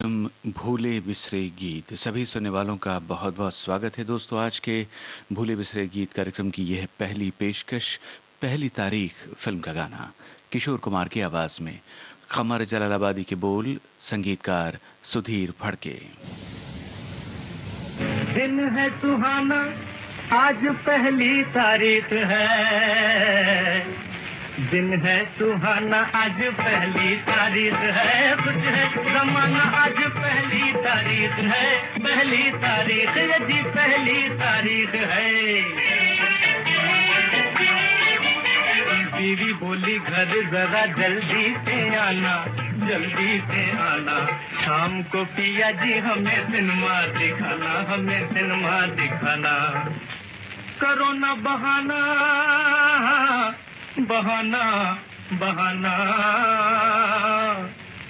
भूले बिसरे गीत सभी सुनने वालों का बहुत बहुत स्वागत है दोस्तों। आज के भूले बिसरे गीत कार्यक्रम की यह पहली पेशकश। पहली तारीख फिल्म का गाना किशोर कुमार की आवाज में, कमर जलालाबादी के बोल, संगीतकार सुधीर फड़के। दिन है सुहाना, आज पहली तारीख है। दिन है सुहाना, आज पहली तारीख है। कुछ है जमाना, आज पहली तारीख है। पहली तारीख यदि पहली तारीख है। बीवी बोली घर जरा जल्दी से आना, जल्दी से आना। शाम को पिया जी हमें सिनेमा दिखाना, हमें सिनेमा दिखाना। करो ना बहाना, बहाना बहाना।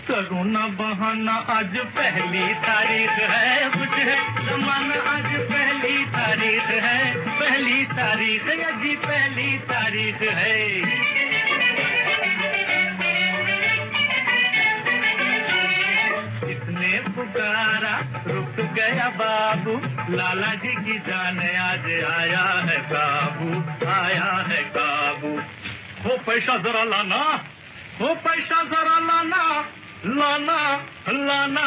करो ना बहाना, आज पहली तारीख है। कुछ है जमाना, आज पहली तारीख है। पहली तारीख यदि पहली तारीख है। इसने पुकारा रुक गया बाबू, लाला जी की जान आज आया है काबू, आया है काबू। हो पैसा जरा लाना, हो पैसा जरा लाना, लाना लाना।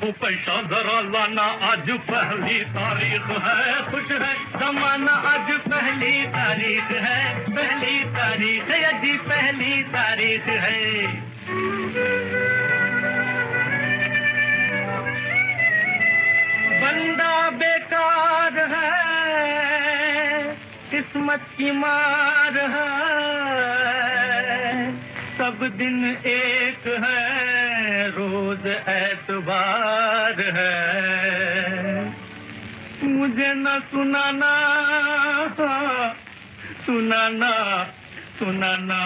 हो पैसा जरा लाना, आज पहली तारीख है। कुछ है जमाना, आज पहली तारीख है। पहली तारीख यदि पहली तारीख है। बंदा बेकार है, किस्मत की मार है। सब दिन एक है, रोज एतबार है। मुझे न सुनाना, सुनाना सुनाना।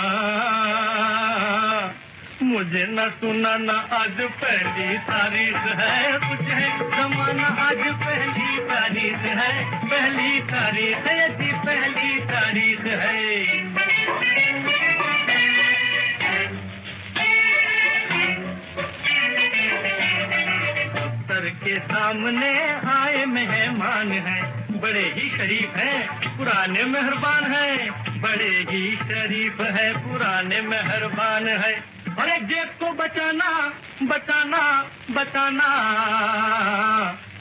मुझे न सुनाना, आज पहली तारीख है। कुछ है जमाना, आज पहली तारीख है। पहली तारीख यदि पहली तारीख है। दफ्तर के सामने आए मेहमान हैं, बड़े ही शरीफ हैं, पुराने मेहरबान हैं। बड़े ही शरीफ है, पुराने मेहरबान है। अरे जेब को बचाना, बचाना बचाना।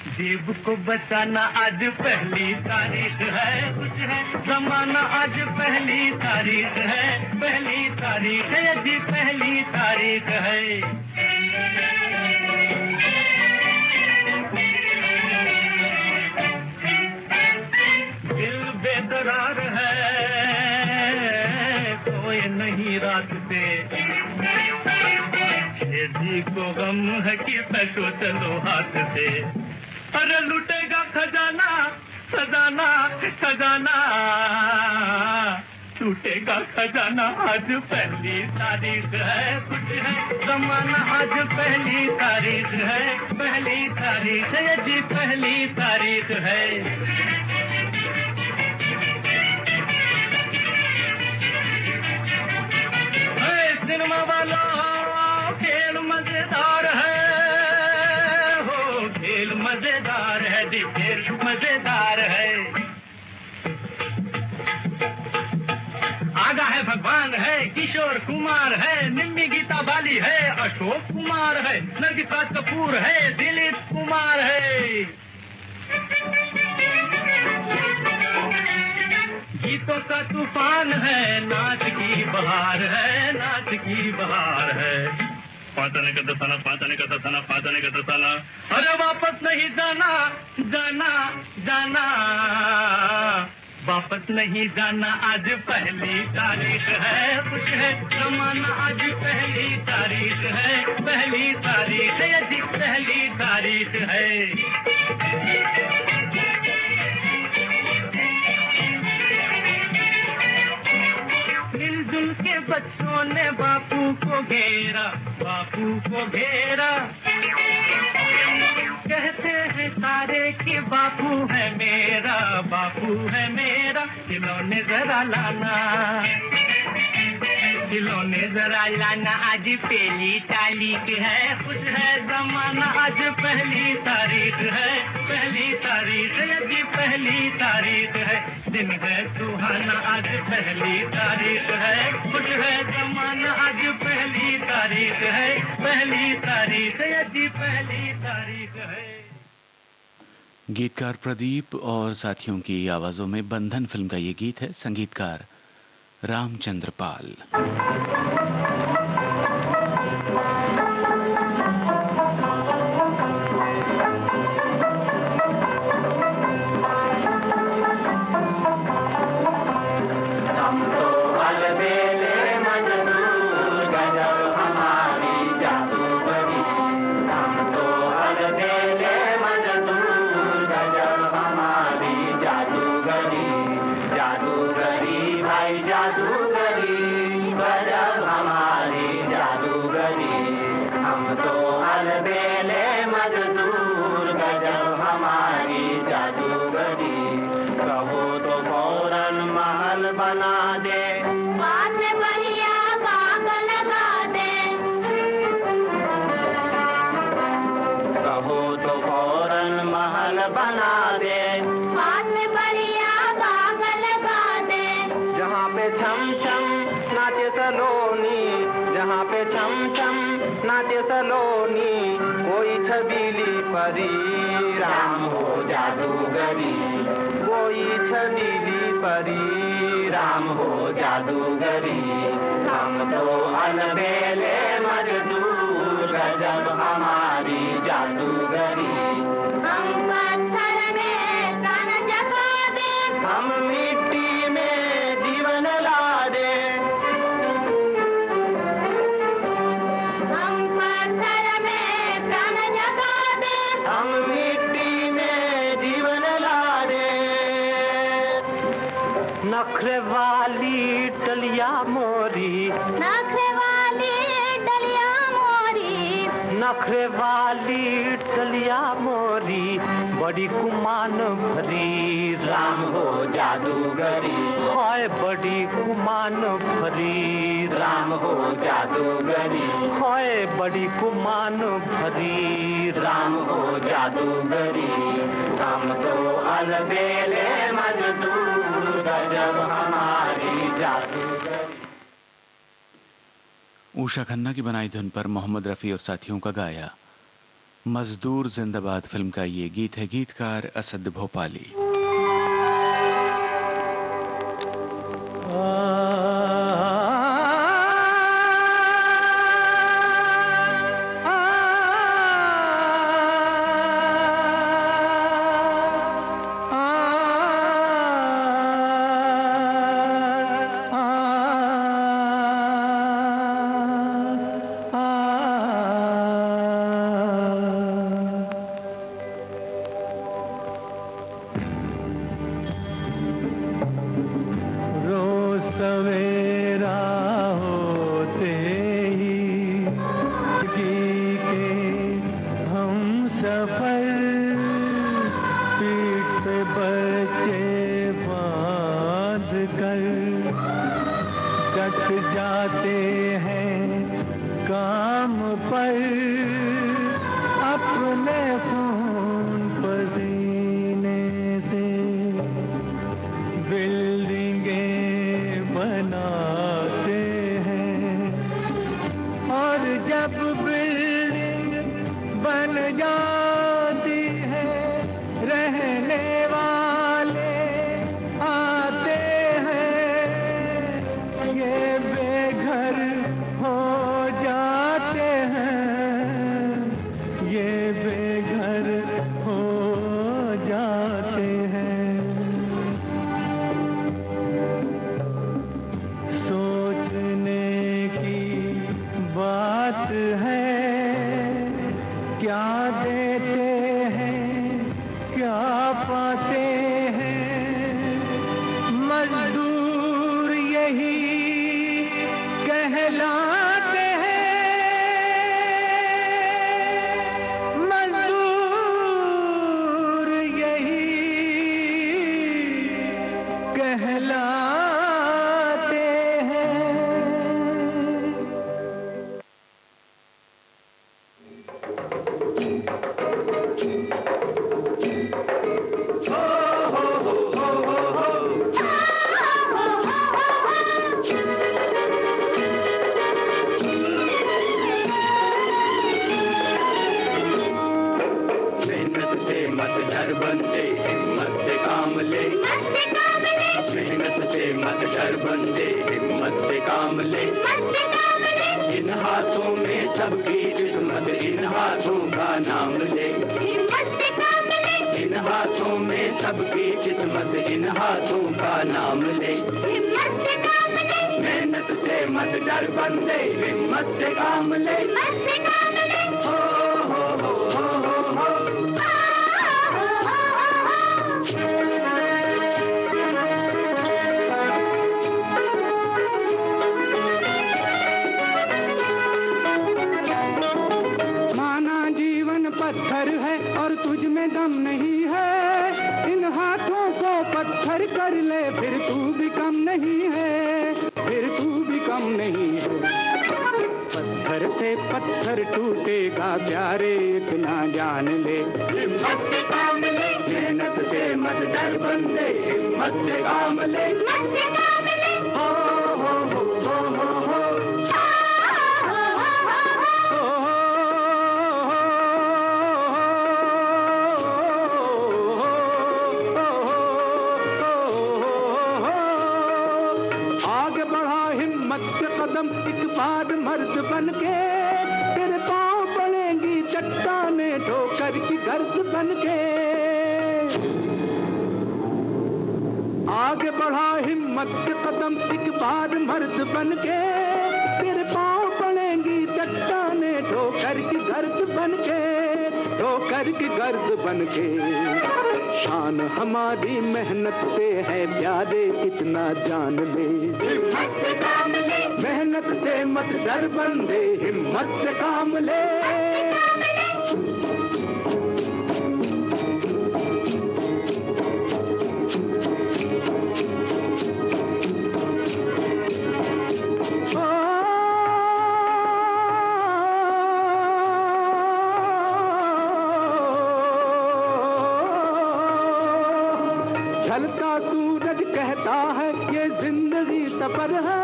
जेब को बचाना, आज पहली तारीख है। कुछ है जमाना, आज पहली तारीख है। पहली तारीख यदि पहली तारीख है। दिल बेकरार है, कोई नहीं रात से। जी को गम है कि पैसो चलो हाथ से। अरे लुटेगा खजाना, खजाना खजाना। टूटेगा खजाना, आज पहली तारीख है। कुछ है जमाना, आज पहली तारीख है। पहली तारीख यदि पहली तारीख है। सिनेमा वालों, खेल मजेदार है। हो खेल मजेदार है जी, खेल मजेदार है। आगा है भगवान है, किशोर कुमार है, निम्मी गीता बाली है, अशोक कुमार है, नरगिस राज कपूर है, दिलीप कुमार है। गीतों का तूफान है, नाच की बहार है, नाच की बहार है। पातने का दसाना, पातने का दसाना, पातने का दसाना। अरे वापस नहीं जाना, जाना जाना। वापस नहीं जाना, आज पहली तारीख है। कुछ है जमाना, आज पहली तारीख है। पहली तारीख यदि पहली तारीख है। मिलजुल के बच्चों ने बापू को घेरा, बापू को घेरा। कहते हैं सारे कि बापू है मेरा, बापू है मेरा। खिलौने जरा लाना, खिलौने जरा लाना आज पहली तारीख है, खुश है जमाना आज पहली तारीख है, पहली तारीख आज पहली तारीख है, दिन है सुहाना आज पहली तारीख है, खुश है जमाना आज पहली तारीख है, पहली तारीख आज पहली तारीख है। गीतकार प्रदीप और साथियों की आवाजों में बंधन फिल्म का ये गीत है, संगीतकार रामचंद्र पाल। नाचे सलोनी कोई छबीली परी, राम हो जादूगरी, कोई छबीली परी, राम हो जादूगरी। हम तो अलबेले मजदूर, गजब हमारी जादूगरी। हम पत्थर में तन जगा दे, हम मिट्टी में जीवन ला दे, नखरे वाली डलिया मोरी, नखरे वाली डलिया मोरी, नखरे वाली डलिया मोरी, बड़ी कुमान भरी, राम हो जादूगरी, हाय बड़ी कुमान भरी, राम हो जादूगरी, हाय बड़ी कुमान भरी, राम हो जादूगरी। हम तो अलबेले मजदूर, गजब हमारी जादूगरी। उषा खन्ना की बनाई धुन पर मोहम्मद रफी और साथियों का गाया मजदूर जिंदाबाद फिल्म का ये गीत है, गीतकार असद भोपाली। हाथों में सबकी किस्मत इन हाथों का नाम ले, इन हाथों में सबकी किस्मत इन हाथों का नाम ले। मेहनत से मत डर बंदे, हिम्मत से काम ले। हो हो हो हो हो हो। माना जीवन पत्थर है और तुझ में दम नहीं है, इन हाथों को पत्थर कर ले, फिर तू भी कम नहीं है, फिर तू भी कम नहीं है। पत्थर से पत्थर टूटेगा प्यारे, इतना जान ले। हिम्मत से काम ले, मेहनत से मत डर बंदे, हिम्मत से काम ले। हो हो हो हो हो हो। आगे बढ़ा हिम्मत से कदम, एक बार मर्द बन के, तेरे पाँव पड़ेंगी चट्टाने ठोकर की गर्द बन के। आगे बढ़ा हिम्मत से कदम, एक बार मर्द बन के, तेरे पाँव पड़ेंगी चट्टाने ठोकर की गर्द बन के, ठोकर की गर्द बन के। शान हमारी मेहनत से है प्यारे, इतना जान ले। हिम्मत से काम ले, मेहनत से मत डर बंदे, हिम्मत से काम ले। ढलता सूरज कहता है ये जिंदगी सफर है,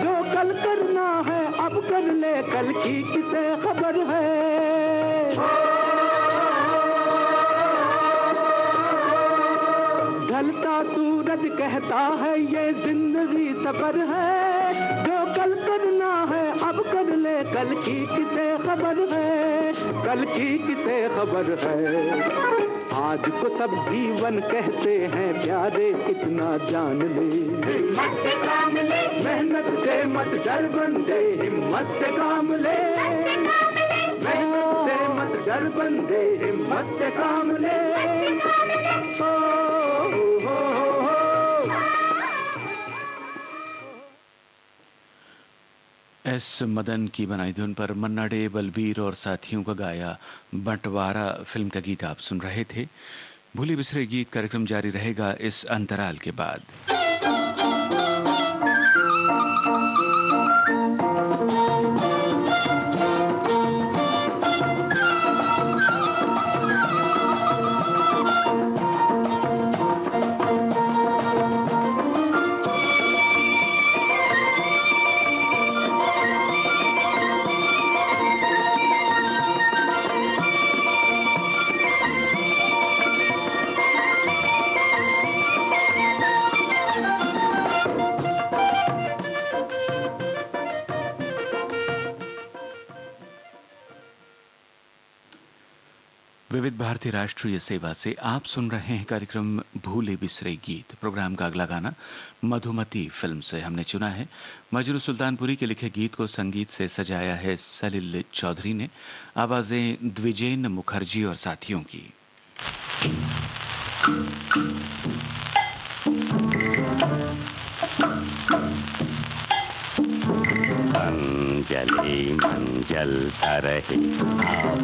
जो कल करना है अब कर ले, कल की किसे खबर है। ढलता सूरज कहता है ये जिंदगी सफर है, जो कल करना है अब कर ले, कल की किसे खबर है, कल की किसे खबर है। आज को सब जीवन कहते हैं प्यारे, इतना जान ले। हिम्मत से काम ले, मेहनत से मत डर बंदे, हिम्मत से काम ले। मेहनत से मत डर बंदे, हिम्मत से काम ले। हो हो हो हो। एस मदन की बनाई धुन पर मन्ना डे, बलबीर और साथियों का गाया बंटवारा फिल्म का गीत आप सुन रहे थे। भूले बिसरे गीत कार्यक्रम जारी रहेगा इस अंतराल के बाद। विविध भारती राष्ट्रीय सेवा से आप सुन रहे हैं कार्यक्रम भूले बिसरे गीत। प्रोग्राम का अगला गाना मधुमती फिल्म से हमने चुना है। मजरू सुल्तानपुरी के लिखे गीत को संगीत से सजाया है सलिल चौधरी ने, आवाजें द्विजेन मुखर्जी और साथियों की। जले मन जलता रहे,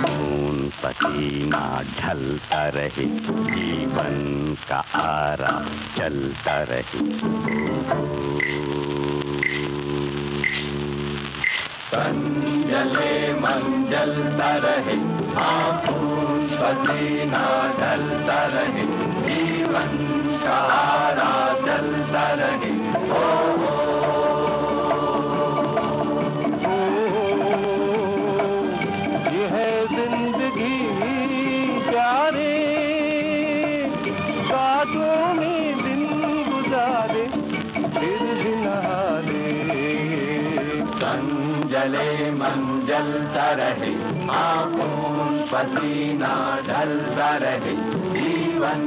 खून पसीना ढलता रहे, जीवन का आरा चलता रहे। तन जले मन जलता रहे, खून पसीना ढलता रहे, जीवन का आरा चलता रहे। जले मन जलता रहे, खून पसीना ढलता रहे, जीवन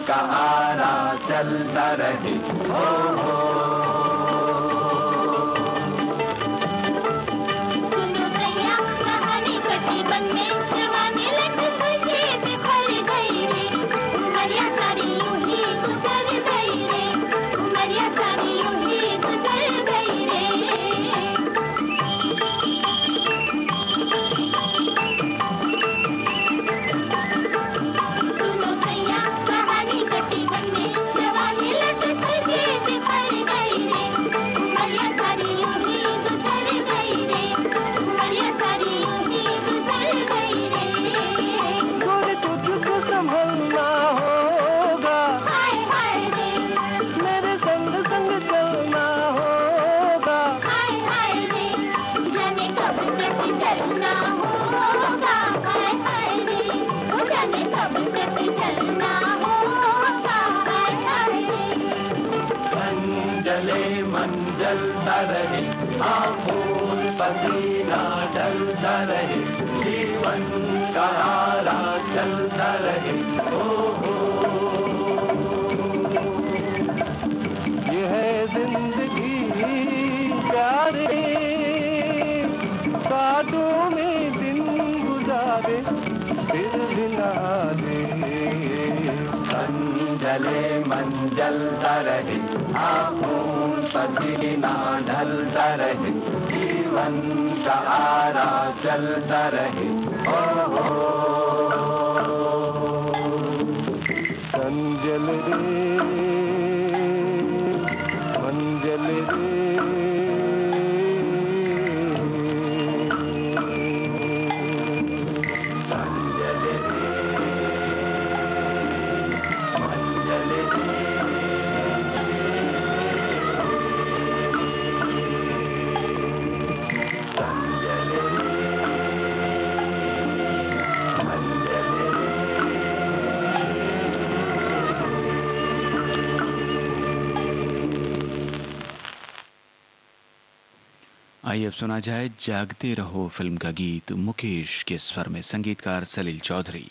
का आरा चलता रहे। हो सुनो भैया कहानी कटी बन में, जवानी लट तुझे बिखर गई रे, उमरिया सारी यूं ही गुजर गई रे, उमरिया सारी यूं ही गुजर गई रे। सुनो भैया कहानी कटी बन में, जवानी लट तुझे बिखर गई रे, उमरिया सारी यूं ही गुजर गई रे, उमरिया सारी यूं ही गुजर गई रे। गोरे तुझको संभलना होगा, हाय हाय रे, मेरे संग संग चलना होगा। हाय हाय रे, जाने कब तक चलना होगा। हाय हाय रे, वो जाने कब तक चलना होगा। हाय हाय रे। जले मन जलता रहे, खून पसीना ढलता रहे, जीवन का आरा चलता रहे। ये है जिंदगी प्यारे, बातों में दिन गुजारे फिर भी ना दे। जले मन जलता रहे, खून पसीना ढलता रहे, जीवन का आरा चलता रहे। संजल रे मंजल रे, आइए अब सुना जाए जागते रहो फिल्म का गीत मुकेश के स्वर में, संगीतकार सलील चौधरी।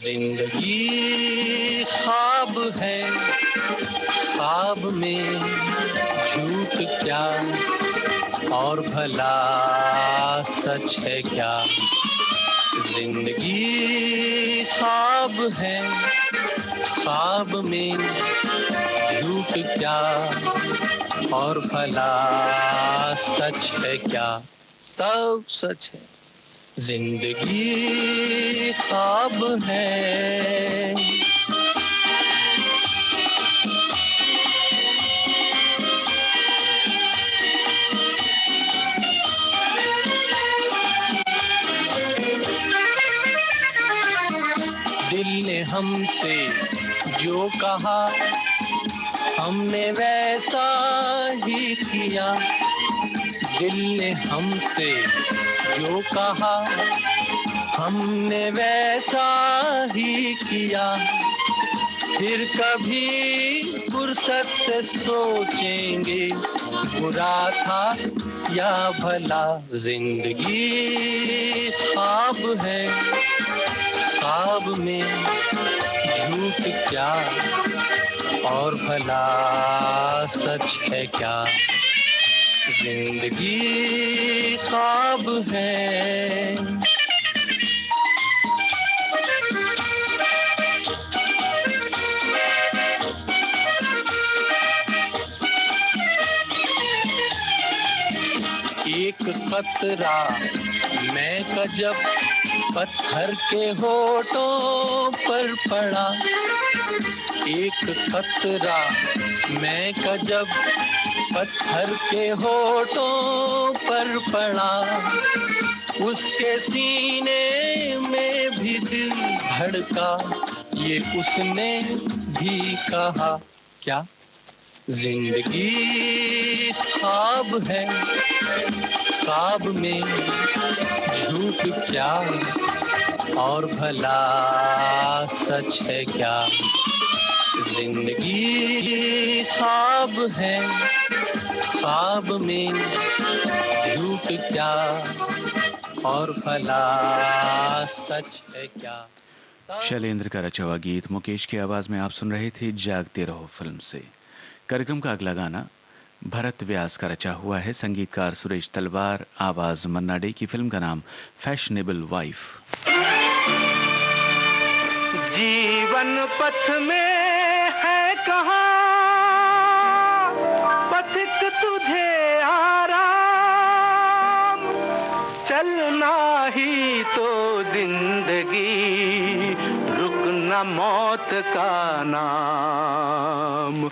जिंदगी ख्वाब है, ख्वाब में झूठ क्या और भला सच है क्या। जिंदगी ख्वाब है, ख्वाब में झूठ क्या और भला सच है क्या। सब सच है, जिंदगी ख्वाब है। दिल ने हमसे जो कहा हमने वैसा ही किया। दिल ने हमसे जो कहा हमने वैसा ही किया। फिर कभी फुर्सत से सोचेंगे बुरा था या भला। जिंदगी ख्वाब है, ख्वाब में झूठ क्या और भला सच है क्या। जिंदगी ख्वाब है। एक कतरा मैं का जब पत्थर के होठों पर पड़ा। एक कतरा मैं का जब पत्थर के होठों पर पड़ा, उसके सीने में भी दिल धड़का, ये उसने भी कहा। क्या जिंदगी ख्वाब है, ख्वाब में झूठ क्या, और भला सच है क्या। जिंदगी ख्वाब है, ख्वाब में झूठ क्या, और भला सच है क्या। शैलेंद्र का रचा हुआ गीत मुकेश की आवाज में आप सुन रहे थे जागते रहो फिल्म से। कार्यक्रम का अगला गाना भरत व्यास का रचा हुआ है, संगीतकार सुरेश तलवार, आवाज मन्ना डे की। फिल्म का नाम फैशनेबल वाइफ। जीवन पथ में है कहाँ पथिक तुझे आराम, चलना ही तो जिंदगी, रुकना मौत का नाम।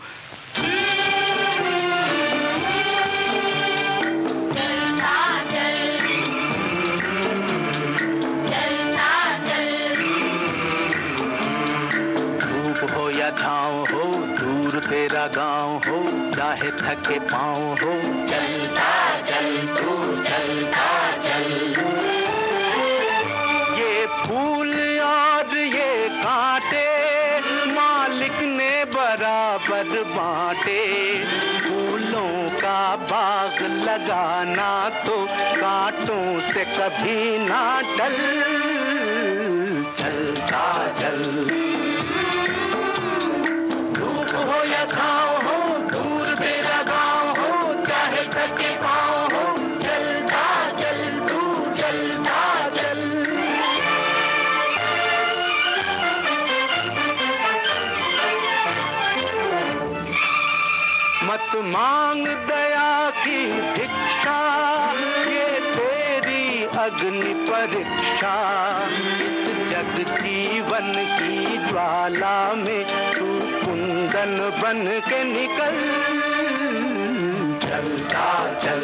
छाँव हो, दूर तेरा गांव हो, चाहे थके पाँव हो, चलता चल तू चलता चल। ये फूल और ये कांटे मालिक ने बराबर बांटे, फूलों का बाग लगाना तो कांटों से कभी ना टल। चलता चल हो या छाँव हो, दूर तेरा गाँव हो, चाहे थके पाँव हो, चलता चल तू चलता चल। मत मांग दया की भिक्षा, ये तेरी अग्नि परीक्षा। इस जग जीवन की ज्वाला में तू कुंदन बन के निकल। चलता चल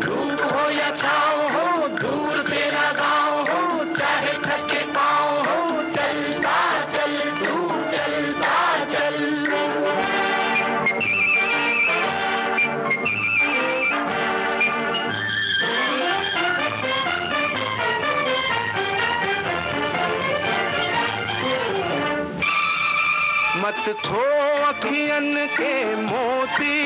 धूप हो या छाँव हो, दूर तेरा गाँव हो, चाहे थके पाँव हो, चलता चल तू चलता चल। मत खो अखियन के मोती,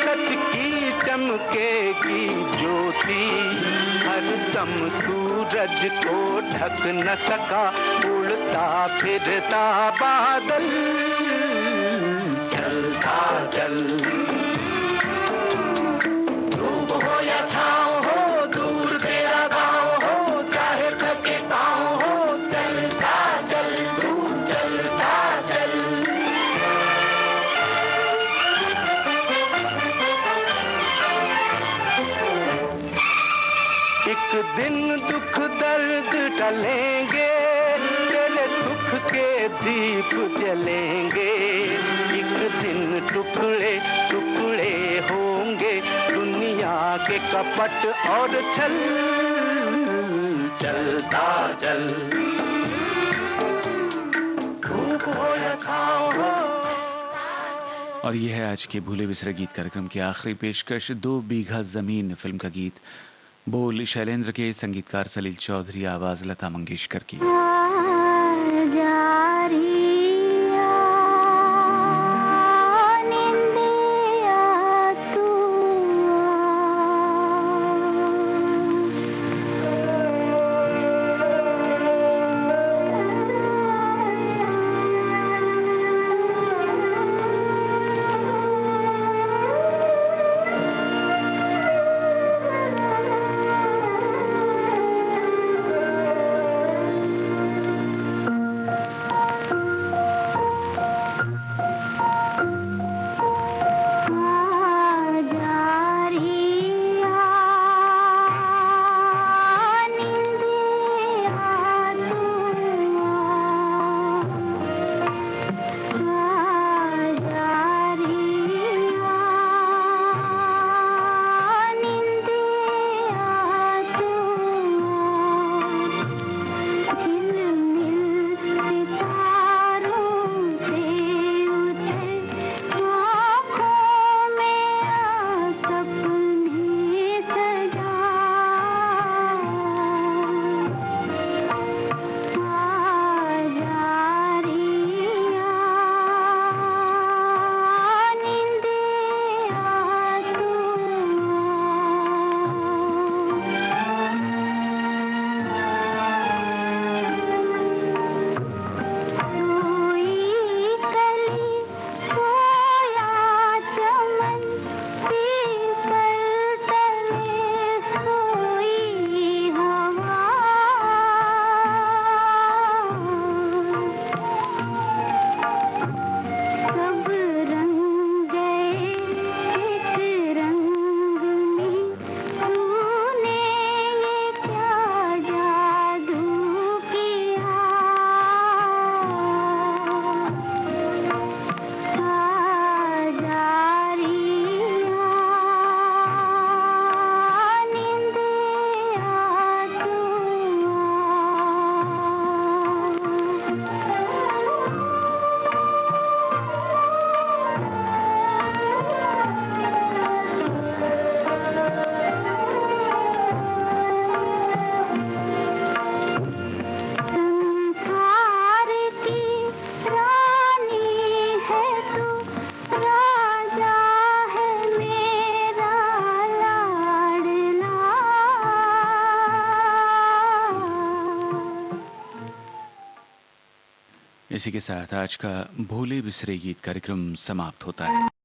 सच की चमकेगी ज्योति। हर दम सूरज को ढक न सका उड़ता फिरता बादल। चलता चल धूप हो या छाँव हो, दूर तेरा गाँव हो, चाहे थके पाँव हो, चलता चल तू चलता चल। एक दिन दुख दर्द टलेंगे, तेरे सुख के दीप जलेंगे। एक दिन टुकड़े टुकड़े होंगे दुनिया के कपट और छल। चलता चल धूप हो या छाँव हो। और यह है आज के भूले बिसरे गीत कार्यक्रम की आखिरी पेशकश, 2 बीघा जमीन फिल्म का गीत। बोल शैलेंद्र के, संगीतकार सलील चौधरी, आवाज लता मंगेशकर की। इसी के साथ आज का भूले बिसरे गीत कार्यक्रम समाप्त होता है।